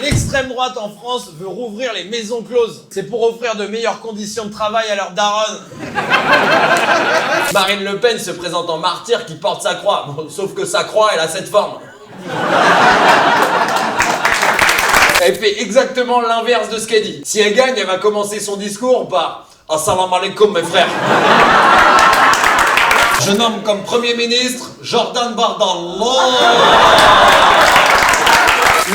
L'extrême droite en France veut rouvrir les maisons closes. C'est pour offrir de meilleures conditions de travail à leurs darons. Marine Le Pen se présente en martyr qui porte sa croix. Bon, sauf que sa croix, elle a cette forme. Elle fait exactement l'inverse de ce qu'elle dit. Si elle gagne, elle va commencer son discours par « Assalamu alaikum mes frères ». Je nomme comme Premier ministre Jordan Bardella.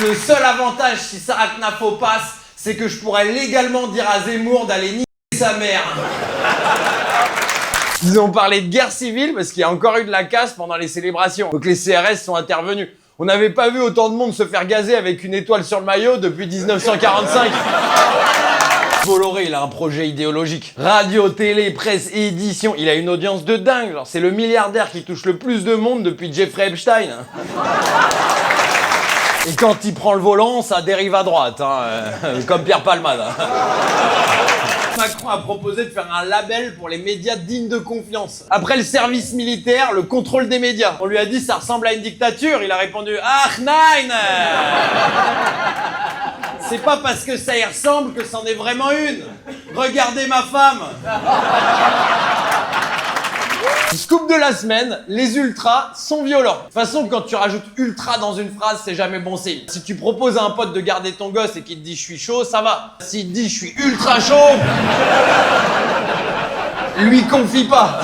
Le seul avantage si Sarah Knafo passe, c'est que je pourrais légalement dire à Zemmour d'aller niquer sa mère. Ils ont parlé de guerre civile parce qu'il y a encore eu de la casse pendant les célébrations. Donc les CRS sont intervenus. On n'avait pas vu autant de monde se faire gazer avec une étoile sur le maillot depuis 1945. Bolloré, il a un projet idéologique. Radio, télé, presse et édition. Il a une audience de dingue. Genre, c'est le milliardaire qui touche le plus de monde depuis Jeffrey Epstein. Et quand il prend le volant, ça dérive à droite, comme Pierre Palmade. Macron a proposé de faire un label pour les médias dignes de confiance. Après le service militaire, le contrôle des médias. On lui a dit ça ressemble à une dictature, il a répondu « Ach nein !» C'est pas parce que ça y ressemble que c'en est vraiment une. Regardez ma femme. Scoop de la semaine, les ultras sont violents. De toute façon, quand tu rajoutes ultra dans une phrase, c'est jamais bon signe. Si tu proposes à un pote de garder ton gosse et qu'il te dit je suis chaud, ça va. S'il te dit je suis ultra chaud, lui confie pas.